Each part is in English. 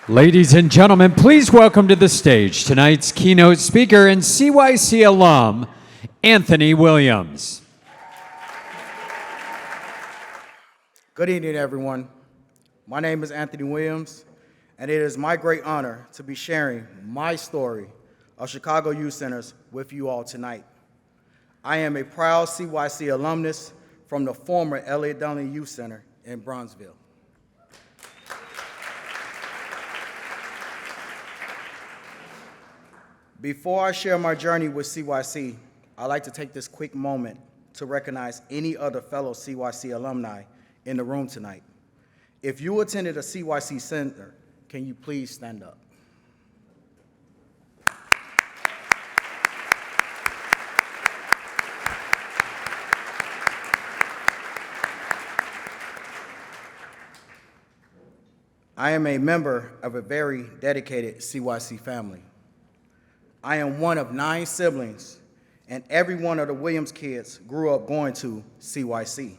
Ladies and gentlemen, please welcome to the stage tonight's keynote speaker and CYC alum, Anthony Williams. Good evening, everyone. My name is Anthony Williams, and it is my great honor to be sharing my story of Chicago Youth Centers with you all tonight. I am a proud CYC alumnus from the former Elliott Dunley Youth Center in Bronzeville. Before I share my journey with CYC, I'd like to take this quick moment to recognize any other fellow CYC alumni in the room tonight. If you attended a CYC center, can you please stand up? I am a member of a very dedicated CYC family. I am one of 9 siblings, and every one of the Williams kids grew up going to CYC.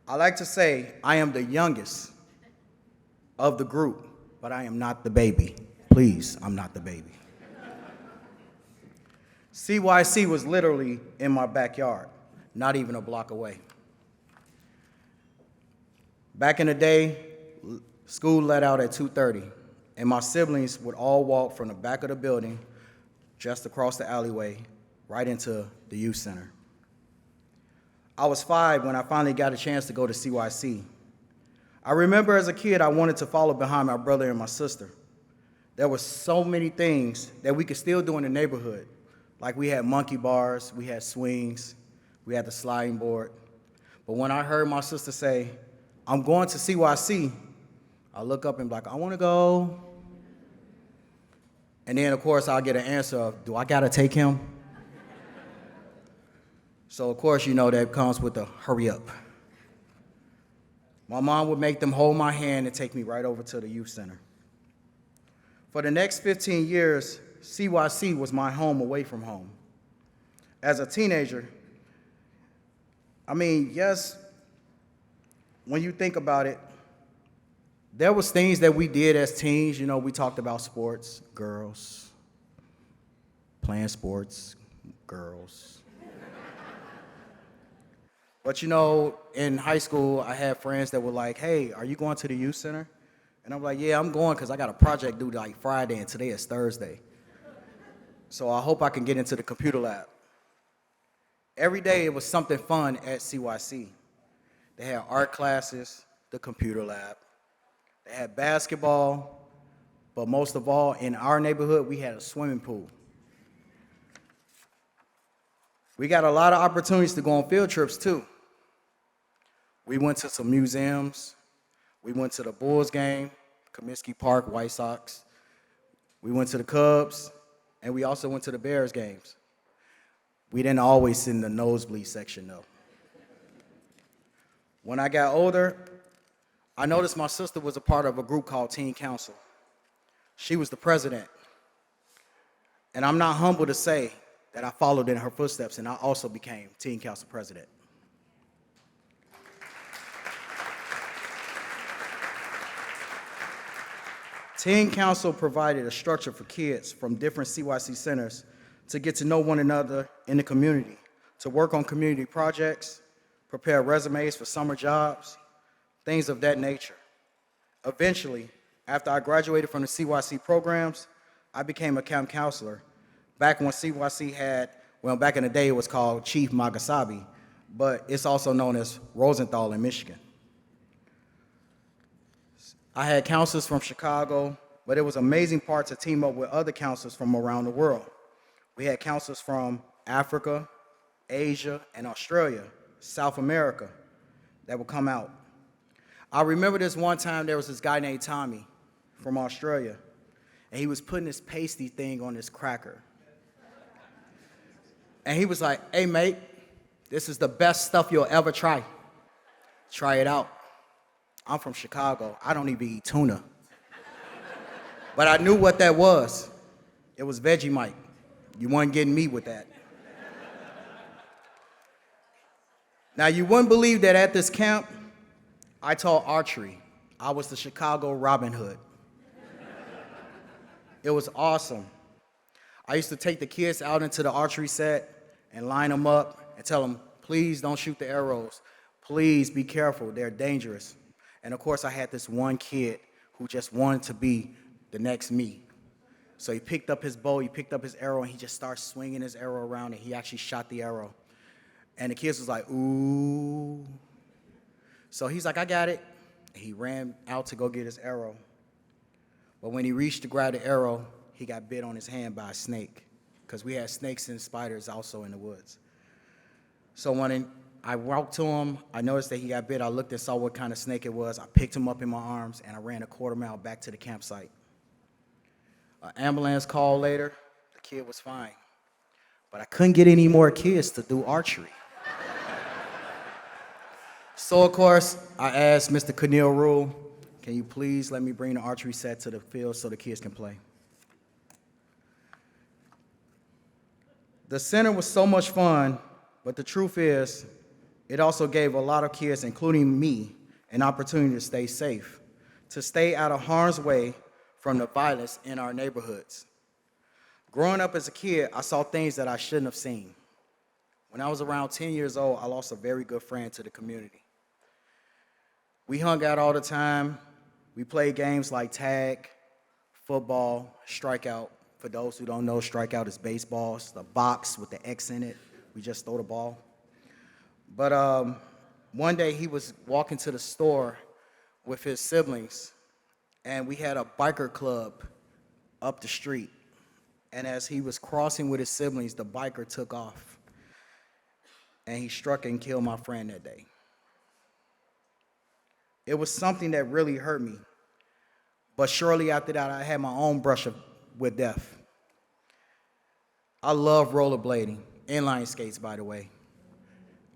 I like to say I am the youngest of the group, but I am not the baby. Please, I'm not the baby. CYC was literally in my backyard, not even a block away. Back in the day, school let out at 2:30, and my siblings would all walk from the back of the building just across the alleyway, right into the youth center. I was 5 when I finally got a chance to go to CYC. I remember as a kid, I wanted to follow behind my brother and my sister. There were so many things that we could still do in the neighborhood. Like we had monkey bars, we had swings, we had the sliding board. But when I heard my sister say, "I'm going to CYC," I look up and be like, "I want to go." And then, of course, I'll get an answer of, "Do I got to take him?" So, of course, you know that comes with the hurry up. My mom would make them hold my hand and take me right over to the youth center. For the next 15 years, CYC was my home away from home. As a teenager, yes, when you think about it, there was things that we did as teens. You know, we talked about sports, girls, playing sports, girls. But you know, in high school, I had friends that were like, "Hey, are you going to the youth center?" And I'm like, "Yeah, I'm going because I got a project due like Friday and today is Thursday. So I hope I can get into the computer lab." Every day it was something fun at CYC. They had art classes, the computer lab. They had basketball, but most of all, in our neighborhood, we had a swimming pool. We got a lot of opportunities to go on field trips, too. We went to some museums. We went to the Bulls game, Comiskey Park, White Sox. We went to the Cubs, and we also went to the Bears games. We didn't always sit in the nosebleed section, though. When I got older, I noticed my sister was a part of a group called Teen Council. She was the president. And I'm not humble to say that I followed in her footsteps, and I also became Teen Council president. Teen Council provided a structure for kids from different CYC centers to get to know one another in the community, to work on community projects, prepare resumes for summer jobs, things of that nature. Eventually, after I graduated from the CYC programs, I became a camp counselor. Back when CYC had, back in the day it was called Chief Magasabi, but it's also known as Rosenthal in Michigan. I had counselors from Chicago, but it was an amazing part to team up with other counselors from around the world. We had counselors from Africa, Asia, and Australia, South America, that would come out. I remember this one time there was this guy named Tommy from Australia, and he was putting this pasty thing on this cracker. And he was like, "Hey, mate, this is the best stuff you'll ever try. Try it out." I'm from Chicago. I don't even eat tuna. But I knew what that was. It was Vegemite. You weren't getting me with that. Now, you wouldn't believe that at this camp, I taught archery. I was the Chicago Robin Hood. It was awesome. I used to take the kids out into the archery set and line them up and tell them, please don't shoot the arrows. Please be careful, they're dangerous. And of course, I had this one kid who just wanted to be the next me. So he picked up his bow, he picked up his arrow, and he just started swinging his arrow around, and he actually shot the arrow. And the kids was like, ooh. So he's like, I got it. And he ran out to go get his arrow. But when he reached to grab the arrow, he got bit on his hand by a snake, because we had snakes and spiders also in the woods. So when I walked to him, I noticed that he got bit. I looked and saw what kind of snake it was. I picked him up in my arms, and I ran a quarter mile back to the campsite. An ambulance call later, the kid was fine. But I couldn't get any more kids to do archery. So, of course, I asked Mr. Keneal Rule, can you please let me bring the archery set to the field so the kids can play? The center was so much fun, but the truth is, it also gave a lot of kids, including me, an opportunity to stay safe, to stay out of harm's way from the violence in our neighborhoods. Growing up as a kid, I saw things that I shouldn't have seen. When I was around 10 years old, I lost a very good friend to the community. We hung out all the time. We played games like tag, football, strikeout. For those who don't know, strikeout is baseballs, the box with the X in it. We just throw the ball. But one day he was walking to the store with his siblings, and we had a biker club up the street. And as he was crossing with his siblings, the biker took off, and he struck and killed my friend that day. It was something that really hurt me. But shortly after that, I had my own brush with death. I love rollerblading, inline skates, by the way.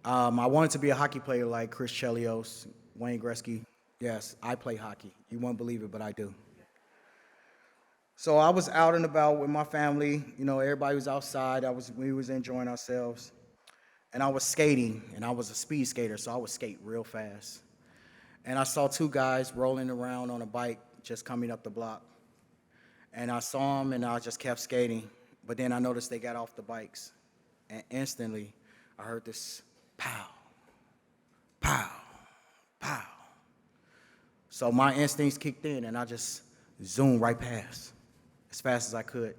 I wanted to be a hockey player like Chris Chelios, Wayne Gretzky. Yes, I play hockey. You won't believe it, but I do. So I was out and about with my family. You know, everybody was outside. We was enjoying ourselves. And I was skating, and I was a speed skater, so I would skate real fast. And I saw two guys rolling around on a bike just coming up the block. And I saw them, and I just kept skating. But then I noticed they got off the bikes. And instantly, I heard this pow, pow, pow. So my instincts kicked in, and I just zoomed right past as fast as I could.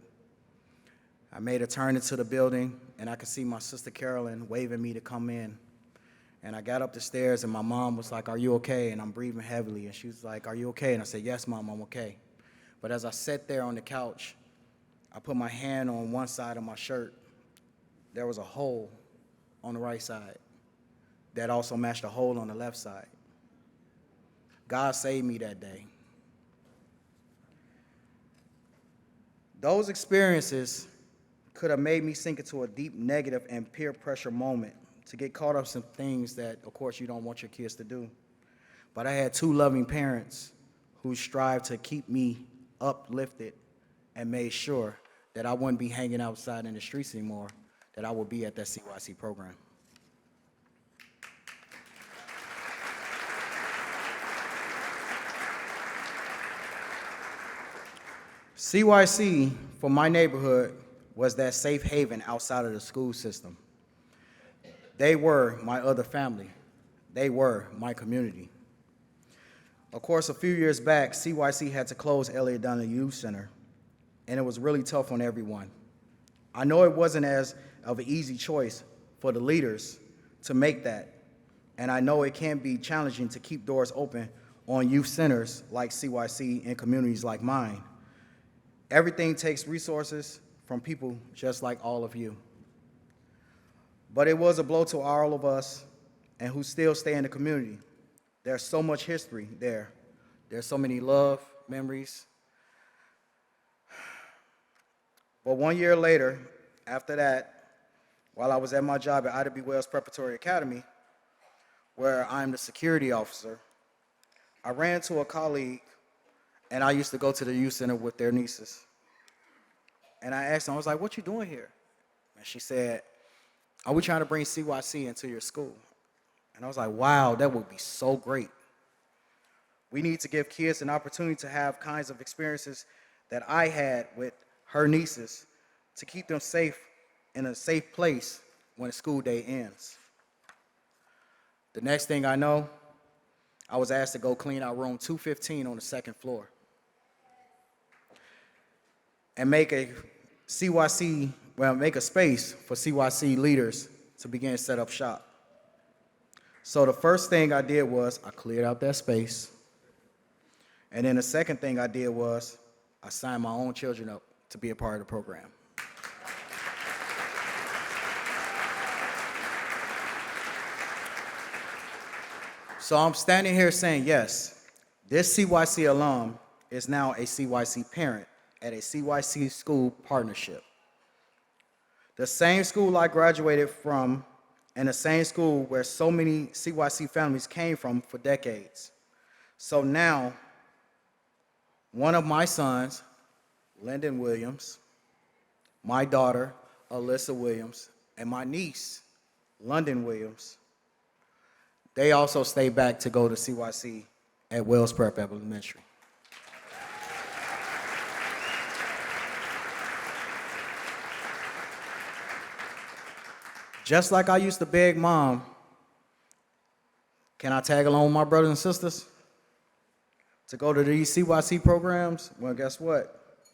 I made a turn into the building, and I could see my sister Carolyn waving me to come in. And I got up the stairs, and my mom was like, are you okay? And I'm breathing heavily. And she was like, are you okay? And I said, yes, Mom, I'm okay. But as I sat there on the couch, I put my hand on one side of my shirt. There was a hole on the right side that also matched a hole on the left side. God saved me that day. Those experiences could have made me sink into a deep negative and peer pressure moment to get caught up in some things that, of course, you don't want your kids to do. But I had two loving parents who strived to keep me uplifted and made sure that I wouldn't be hanging outside in the streets anymore, that I would be at that CYC program. CYC, for my neighborhood, was that safe haven outside of the school system. They were my other family. They were my community. Of course, a few years back, CYC had to close Elliott Dunley Youth Center, and it was really tough on everyone. I know it wasn't as of an easy choice for the leaders to make that, and I know it can be challenging to keep doors open on youth centers like CYC in communities like mine. Everything takes resources from people just like all of you. But it was a blow to all of us and who still stay in the community. There's so much history there. There's so many love, memories. But 1 year later, after that, while I was at my job at Ida B. Wells Preparatory Academy, where I'm the security officer, I ran into a colleague, and I used to go to the youth center with their nieces. And I asked them, I was like, what you doing here? And she said, are we trying to bring CYC into your school? And I was like, wow, that would be so great. We need to give kids an opportunity to have kinds of experiences that I had with her nieces to keep them safe in a safe place when the school day ends. The next thing I know, I was asked to go clean out room 215 on the second floor and make a space for CYC leaders to begin to set up shop. So the first thing I did was I cleared out that space. And then the second thing I did was I signed my own children up to be a part of the program. So I'm standing here saying, yes, this CYC alum is now a CYC parent at a CYC school partnership. The same school I graduated from and the same school where so many CYC families came from for decades. So now, one of my sons, Lyndon Williams, my daughter, Alyssa Williams, and my niece, London Williams, they also stay back to go to CYC at Wells Prep Elementary. Just like I used to beg Mom, can I tag along with my brothers and sisters to go to these CYC programs? Well, guess what?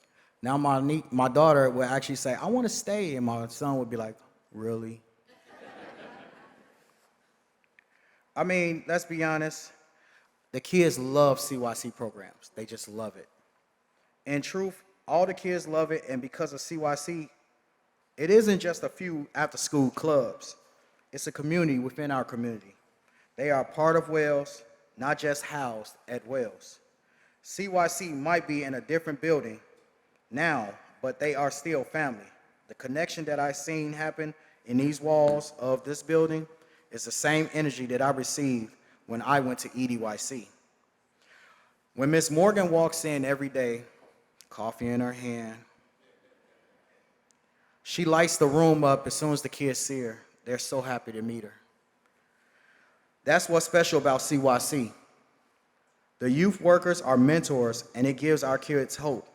Now my daughter will actually say, I want to stay, and my son would be like, really? I mean, let's be honest, the kids love CYC programs. They just love it. In truth, all the kids love it, and because of CYC, it isn't just a few after-school clubs. It's a community within our community. They are part of Wells, not just housed at Wells. CYC might be in a different building now, but they are still family. The connection that I've seen happen in these walls of this building is the same energy that I received when I went to EDYC. When Miss Morgan walks in every day, coffee in her hand, she lights the room up as soon as the kids see her. They're so happy to meet her. That's what's special about CYC. The youth workers are mentors, and it gives our kids hope.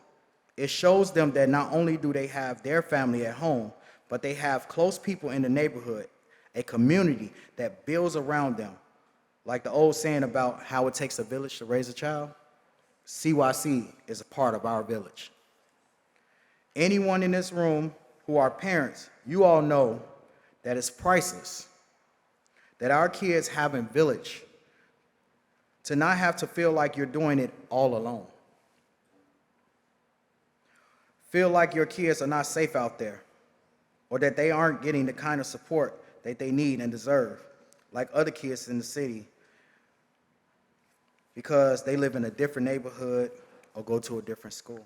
It shows them that not only do they have their family at home, but they have close people in the neighborhood, a community that builds around them. Like the old saying about how it takes a village to raise a child, CYC is a part of our village. Anyone in this room who are parents, you all know that it's priceless that our kids have a village, to not have to feel like you're doing it all alone. Feel like your kids are not safe out there, or that they aren't getting the kind of support that they need and deserve, like other kids in the city, because they live in a different neighborhood or go to a different school.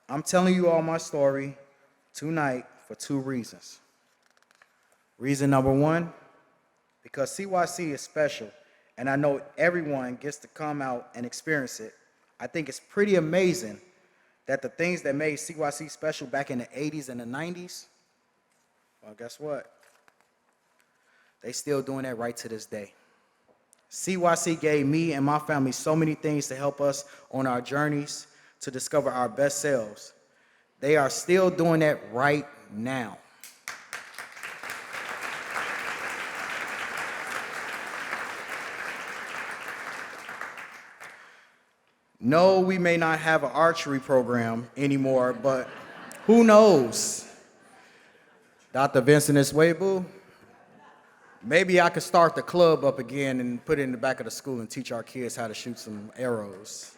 I'm telling you all my story tonight for two reasons. Reason number one, because CYC is special, and I know everyone gets to come out and experience it. I think it's pretty amazing that the things that made CYC special back in the 80s and the 90s, well, guess what? They still doing that right to this day. CYC gave me and my family so many things to help us on our journeys to discover our best selves. They are still doing that right now. No, we may not have an archery program anymore, but who knows? Dr. Vincent Iswebu, maybe I could start the club up again and put it in the back of the school and teach our kids how to shoot some arrows.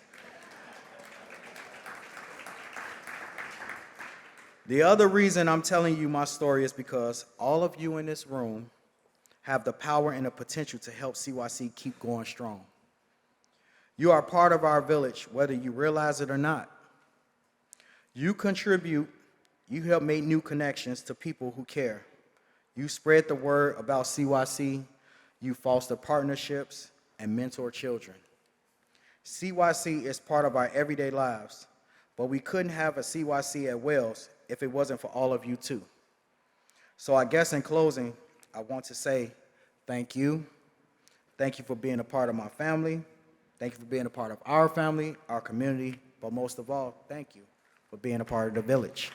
The other reason I'm telling you my story is because all of you in this room have the power and the potential to help CYC keep going strong. You are part of our village, whether you realize it or not. You contribute, you help make new connections to people who care. You spread the word about CYC, you foster partnerships, and mentor children. CYC is part of our everyday lives, but we couldn't have a CYC at Wells if it wasn't for all of you too. So I guess in closing, I want to say thank you. Thank you for being a part of my family. Thank you for being a part of our family, our community, but but most of all, thank you for being a part of the village.